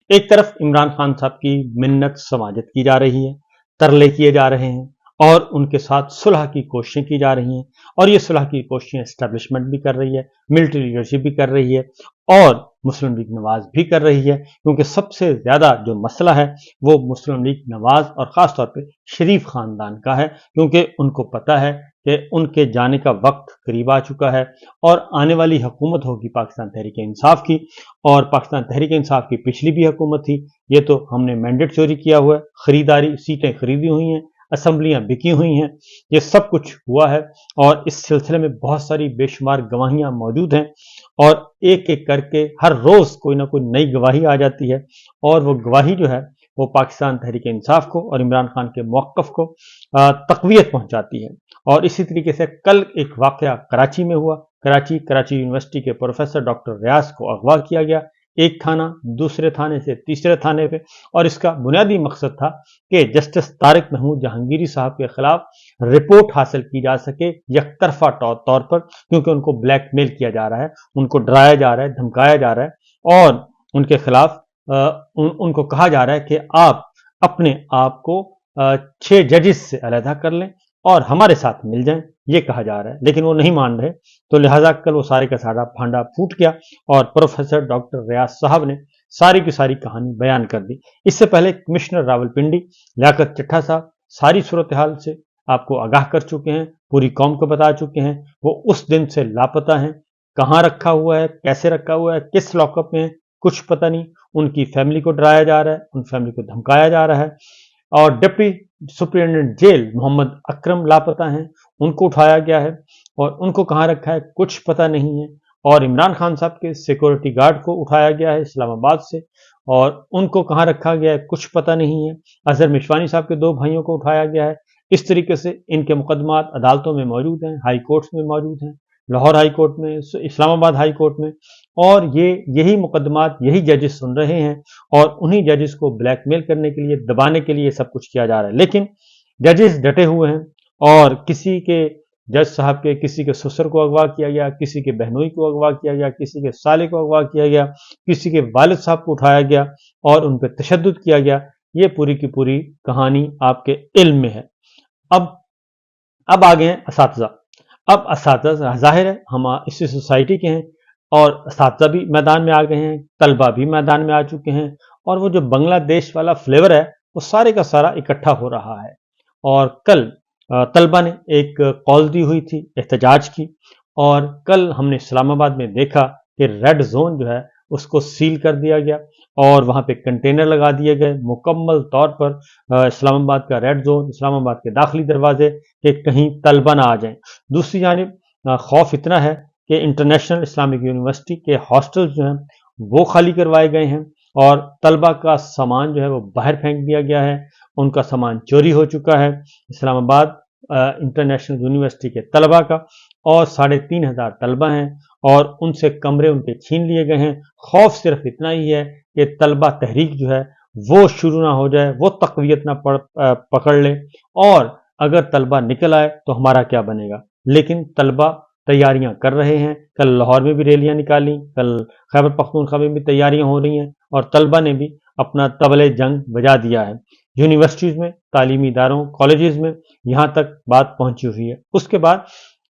एक तरफ इमरान खान साहब की मिन्नत समाजत की जा रही है, तरले किए जा रहे हैं और उनके साथ सुलह की कोशिशें की जा रही हैं, और ये सुलह की कोशिशें एस्टेब्लिशमेंट भी कर रही है, मिलिट्री लीडरशिप भी कर रही है और मुस्लिम लीग नवाज भी कर रही है, क्योंकि सबसे ज्यादा जो मसला है वो मुस्लिम लीग नवाज और खास तौर पे शरीफ खानदान का है, क्योंकि उनको पता है कि उनके जाने का वक्त करीब आ चुका है और आने वाली हुकूमत होगी पाकिस्तान तहरीक इंसाफ की, और पाकिस्तान तहरीक इंसाफ की पिछली भी हुकूमत थी, ये तो हमने मैंडेट चोरी किया हुआ है, खरीदारी, सीटें खरीदी हुई हैं, असम्बलियां बिकी हुई हैं, ये सब कुछ हुआ है और इस सिलसिले में बहुत सारी बेशुमार गवाहियां मौजूद हैं और एक एक करके हर रोज कोई ना कोई नई गवाही आ जाती है और वो गवाही जो है वो पाकिस्तान तहरीक इंसाफ को और इमरान खान के मौक़िफ़ को तक़वियत पहुंचाती है। और इसी तरीके से कल एक वाक़या कराची में हुआ। कराची यूनिवर्सिटी के प्रोफेसर डॉक्टर रियाज को अगवा किया गया, एक थाना दूसरे थाने से तीसरे थाने पे, और इसका बुनियादी मकसद था कि जस्टिस तारिक महमूद जहांगीरी साहब के खिलाफ रिपोर्ट हासिल की जा सके यकतरफा तौर पर, क्योंकि उनको ब्लैकमेल किया जा रहा है, उनको डराया जा रहा है, धमकाया जा रहा है और उनके खिलाफ उनको कहा जा रहा है कि आप अपने आप को 6 जजेस से अलहदा कर लें और हमारे साथ मिल जाएं, ये कहा जा रहा है, लेकिन वो नहीं मान रहे। तो लिहाजा कल वो सारे का सारा भांडा फूट गया और प्रोफेसर डॉक्टर रियाज साहब ने सारी की सारी कहानी बयान कर दी। इससे पहले कमिश्नर रावलपिंडी लियाकत चट्ठा साहब सारी सूरत हाल से आपको आगाह कर चुके हैं, पूरी कौम को बता चुके हैं, वो उस दिन से लापता हैं, कहाँ रखा हुआ है, कैसे रखा हुआ है, किस लॉकअप में है, कुछ पता नहीं। उनकी फैमिली को डराया जा रहा है, उन फैमिली को धमकाया जा रहा है और deputy superintendent jail Mohammad Akram लापता हैं, उनको उठाया गया है और उनको कहाँ रखा है कुछ पता नहीं है। और इमरान खान साहब के सिक्योरिटी गार्ड को उठाया गया है इस्लामाबाद से और उनको कहाँ रखा गया है कुछ पता नहीं है। अजहर मिशवानी साहब के 2 भाइयों को उठाया गया है। इस तरीके से इनके मुकदमात अदालतों में मौजूद हैं, हाई कोर्ट्स में मौजूद हैं, लाहौर हाई कोर्ट में, इस्लामाबाद हाई कोर्ट में, और यही मुकदमात यही जजेस सुन रहे हैं और उन्हीं जजेस को ब्लैकमेल करने के लिए, दबाने के लिए सब कुछ किया जा रहा है। लेकिन जजेस डटे हुए हैं और किसी के जज साहब के किसी के ससुर को अगवा किया गया, किसी के बहनोई को अगवा किया गया, किसी के साले को अगवा किया गया, किसी के वालिद साहब को उठाया गया और उन पर तशद्दुद किया गया। ये पूरी की पूरी कहानी आपके इल्म में है। अब आ गए हैं असातिज़ा। अब असातिज़ा ज़ाहिर है हम इसी सोसाइटी के हैं और असातिज़ा भी मैदान में आ गए हैं, तलबा भी मैदान में आ चुके हैं और वो जो बांग्लादेश वाला फ्लेवर है वो सारे का सारा इकट्ठा हो रहा है। और कल तलबा ने एक कॉल दी हुई थी एहतजाज की और कल हमने इस्लामाबाद में देखा कि रेड जोन जो है उसको सील कर दिया गया और वहां पे कंटेनर लगा दिए गए मुकम्मल तौर पर इस्लामाबाद का रेड जोन, इस्लामाबाद के दाखिली दरवाजे, कि कहीं तलबा ना आ जाएं। दूसरी जानिब खौफ इतना है कि इंटरनेशनल इस्लामिक यूनिवर्सिटी के हॉस्टल जो हैं वो खाली करवाए गए हैं और तलबा का सामान जो है वो बाहर फेंक दिया गया है, उनका सामान चोरी हो चुका है इस्लामाबाद इंटरनेशनल यूनिवर्सिटी के तलबा का, और 3,500 तलबा हैं और उनसे कमरे उनके छीन लिए गए हैं। खौफ सिर्फ इतना ही है कि तलबा तहरीक जो है वो शुरू ना हो जाए, वो तक़वियत ना पकड़ ले और अगर तलबा निकल आए तो हमारा क्या बनेगा। लेकिन तलबा तैयारियां कर रहे हैं, कल लाहौर में भी रैलियां निकाली, कल खैबर पख्तूनख्वा में भी तैयारियां हो रही हैं और तलबा ने भी अपना तबले जंग बजा दिया है। यूनिवर्सिटीज में, तालीमी इदारों, कॉलेजेस में यहाँ तक बात पहुंची हुई है। उसके बाद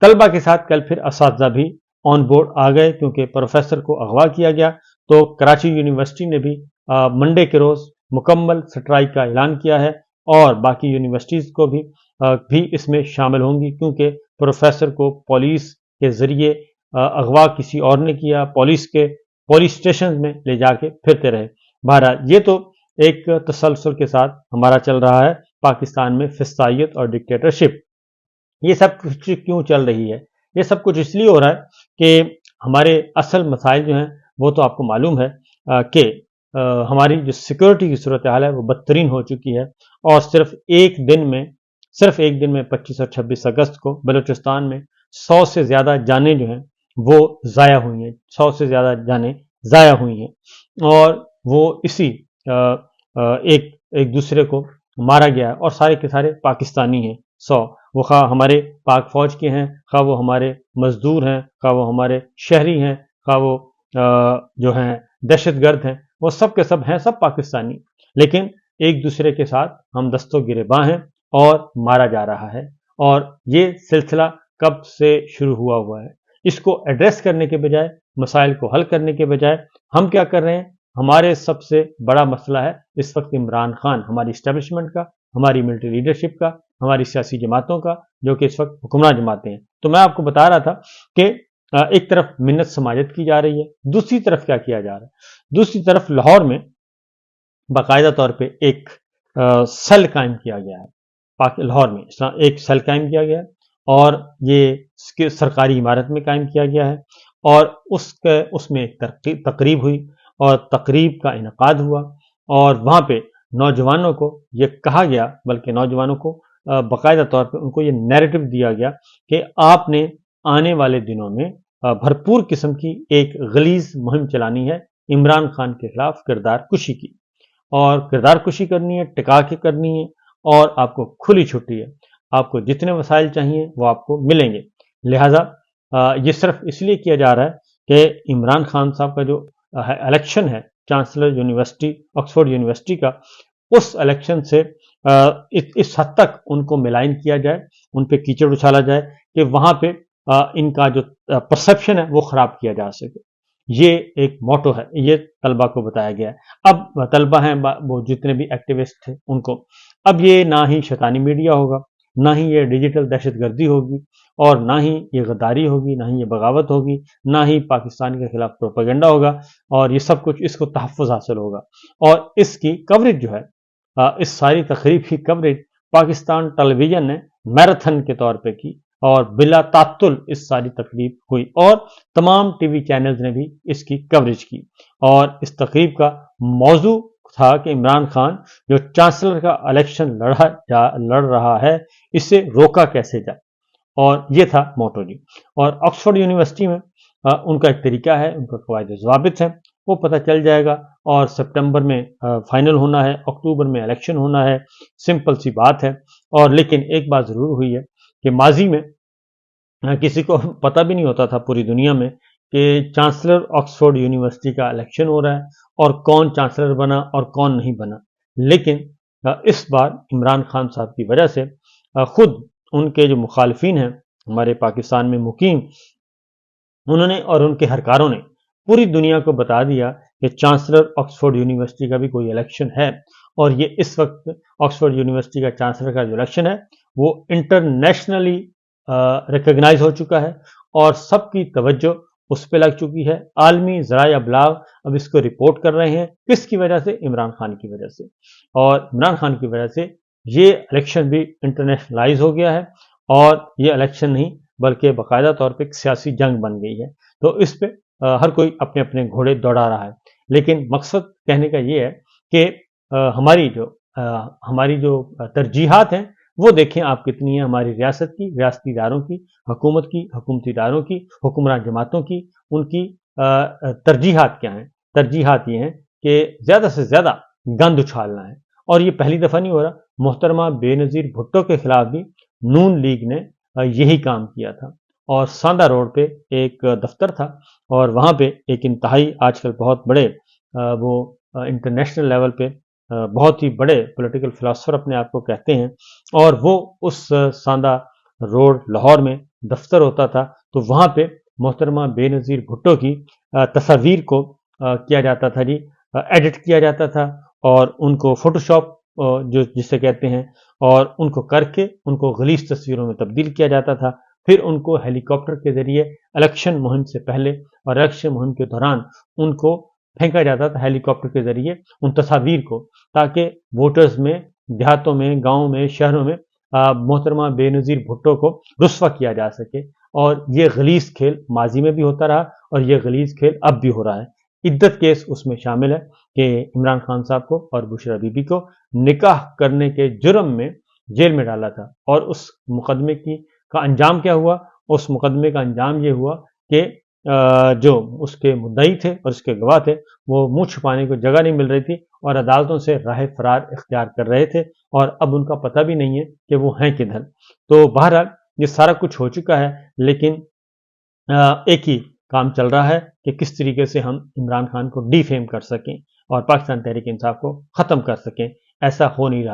तलबा के साथ कल फिर असातिज़ा भी ऑन बोर्ड आ गए, क्योंकि प्रोफेसर को अगवा किया गया तो कराची यूनिवर्सिटी ने भी मंडे के रोज मुकम्मल स्ट्राइक का ऐलान किया है और बाकी यूनिवर्सिटीज को भी इसमें शामिल होंगी, क्योंकि प्रोफेसर को पुलिस के जरिए अगवा किसी और ने किया, पुलिस स्टेशन में ले जाके फिरते रहे। बहरहाल ये तो एक तसलसल के साथ हमारा चल रहा है पाकिस्तान में फिस्तायत और डिक्टेटरशिप। ये सब कुछ क्यों चल रही है? ये सब कुछ इसलिए हो रहा है कि हमारे असल मसाइल जो हैं वो तो आपको मालूम है कि हमारी जो सिक्योरिटी की सूरत हाल है वो बदतरीन हो चुकी है और सिर्फ एक दिन में 25 और 26 अगस्त को बलूचिस्तान में 100 से ज़्यादा जानें जो हैं वो ज़ाया हुई हैं, 100 से ज़्यादा जानें ज़ाया हुई हैं और वो इसी एक दूसरे को मारा गया है और सारे के सारे पाकिस्तानी हैं। 100 वो खा हमारे पाक फौज के हैं, खा वो हमारे मजदूर हैं, खा वो हमारे शहरी हैं, खा वो जो हैं दहशतगर्द हैं, वो सब के सब हैं, सब पाकिस्तानी, लेकिन एक दूसरे के साथ हम दस्तों गिरेबां हैं और मारा जा रहा है। और ये सिलसिला कब से शुरू हुआ है। इसको एड्रेस करने के बजाय, मसाइल को हल करने के बजाय हम क्या कर रहे हैं, हमारे सबसे बड़ा मसला है इस वक्त इमरान खान, हमारी इस्टेब्लिशमेंट का, हमारी मिलिट्री लीडरशिप का, हमारी सियासी जमातों का, जो कि इस वक्त हुक्मरान जमातें हैं। तो मैं आपको बता रहा था कि एक तरफ मिन्नत समाजत की जा रही है, दूसरी तरफ क्या किया जा रहा है, दूसरी तरफ लाहौर में बाकायदा तौर पे एक सेल कायम किया गया है। लाहौर में एक सेल कायम किया गया है और ये सरकारी इमारत में कायम किया गया है और उसमें एक तकरीब हुई और तकरीब का इनकाद हुआ और वहाँ पे नौजवानों को ये कहा गया, बल्कि नौजवानों को बाकायदा तौर पे उनको ये नैरेटिव दिया गया कि आपने आने वाले दिनों में भरपूर किस्म की एक गलीज मुहिम चलानी है इमरान खान के खिलाफ किरदार कुशी की, और किरदार कुशी करनी है, टिका के करनी है और आपको खुली छुट्टी है, आपको जितने वसाइल चाहिए वो आपको मिलेंगे। लिहाजा ये सिर्फ इसलिए किया जा रहा है कि इमरान खान साहब का जो इलेक्शन है चांसलर यूनिवर्सिटी, ऑक्सफोर्ड यूनिवर्सिटी का, उस इलेक्शन से इस हद तक उनको मिलाइन किया जाए, उन पे कीचड़ उछाला जाए कि वहां पे इनका जो परसेप्शन है वो खराब किया जा सके। ये एक मोटो है, ये तलबा को बताया गया है। अब तलबा हैं वो जितने भी एक्टिविस्ट थे उनको, अब ये ना ही शैतानी मीडिया होगा, ना ही ये डिजिटल दहशतगर्दी होगी और ना ही ये गद्दारी होगी, ना ही ये बगावत होगी, ना ही पाकिस्तान के खिलाफ प्रोपेगेंडा होगा, और ये सब कुछ इसको तहफ़्फ़ुज़ हासिल होगा। और इसकी कवरेज जो है, इस सारी तकरीब की कवरेज पाकिस्तान टेलीविजन ने मैराथन के तौर पे की और बिला तात्तुल इस सारी तकरीब हुई और तमाम टीवी चैनल्स ने भी इसकी कवरेज की। और इस तकरीब का मौजू था कि इमरान खान जो चांसलर का इलेक्शन लड़ रहा है, इसे रोका कैसे जाए, और ये था मोटो जी। और ऑक्सफोर्ड यूनिवर्सिटी में उनका एक तरीका है, उनका कवायद ज़वाबित है, वो पता चल जाएगा। और सितंबर में फाइनल होना है, अक्टूबर में इलेक्शन होना है, सिंपल सी बात है। और लेकिन एक बात ज़रूर हुई है कि माजी में किसी को पता भी नहीं होता था पूरी दुनिया में कि चांसलर ऑक्सफोर्ड यूनिवर्सिटी का इलेक्शन हो रहा है और कौन चांसलर बना और कौन नहीं बना। लेकिन इस बार इमरान खान साहब की वजह से खुद उनके जो मुखालफिन हैं हमारे पाकिस्तान में मुकीम, उन्होंने और उनके हरकारों ने पूरी दुनिया को बता दिया कि चांसलर ऑक्सफोर्ड यूनिवर्सिटी का भी कोई इलेक्शन है। और ये इस वक्त ऑक्सफोर्ड यूनिवर्सिटी का चांसलर का जो इलेक्शन है वो इंटरनेशनली रिकॉग्नाइज हो चुका है और सबकी तवज्जो उस पर लग चुकी है। आलमी ज़राए अबलाग अब इसको रिपोर्ट कर रहे हैं, किसकी वजह से, इमरान खान की वजह से। और इमरान खान की वजह से ये इलेक्शन भी इंटरनेशनलाइज हो गया है और ये इलेक्शन नहीं बल्कि बाकायदा तौर पर एक सियासी जंग बन गई है। तो इस पे हर कोई अपने अपने घोड़े दौड़ा रहा है। लेकिन मकसद कहने का ये है कि हमारी जो तरजीहात हैं वो देखें आप कितनी है, हमारी रियासत की, रियासती इदारों की, हुकूमत की, हुकूमती इदारों की, हुक्मरान जमातों की, उनकी तरजीहात क्या हैं। तरजीहात ये हैं कि ज़्यादा से ज़्यादा गंद उछालना है। और ये पहली दफ़ा नहीं हो रहा, मोहतरमा बेनज़ीर भुट्टो के खिलाफ भी नून लीग ने यही काम किया था। और सांदा रोड पे एक दफ्तर था और वहाँ पे एक इंतहाई आजकल बहुत बड़े वो इंटरनेशनल लेवल पे बहुत ही बड़े पॉलिटिकल फिलोसोफर अपने आप को कहते हैं, और वो उस सांदा रोड लाहौर में दफ्तर होता था। तो वहाँ पे मोहतरमा बेनज़ीर भुट्टो की तस्वीर को किया जाता था जी, एडिट किया जाता था और उनको फोटोशॉप जो जिसे कहते हैं, और उनको करके उनको गलीज तस्वीरों में तब्दील किया जाता था। फिर उनको हेलीकॉप्टर के जरिए इलेक्शन मुहिम से पहले और इलेक्शन मुहिम के दौरान उनको फेंका जाता था हेलीकॉप्टर के जरिए उन तस्वीर को, ताकि वोटर्स में, देहातों में, गाँव में, शहरों में मोहतरमा बेनज़ीर भुट्टो को रुस्वा किया जा सके। और ये गलीज खेल माजी में भी होता रहा और ये गलीज खेल अब भी हो रहा है। इद्दत केस उसमें शामिल है कि इमरान खान साहब को और बुशरा बीबी को निकाह करने के जुर्म में जेल में डाला था। और उस मुकदमे का अंजाम क्या हुआ? उस मुकदमे का अंजाम ये हुआ कि जो उसके मुद्दई थे और उसके गवाह थे वो मुंह छुपाने को जगह नहीं मिल रही थी और अदालतों से राह फरार इख्तियार कर रहे थे और अब उनका पता भी नहीं है कि वो हैं किधर। तो बहरहाल ये सारा कुछ हो चुका है, लेकिन एक ही काम चल रहा है कि किस तरीके से हम इमरान खान को डिफेम कर सकें اور پاکستان تحریک انصاف کو ختم کر سکیں. ایسا ہو نہیں رہا.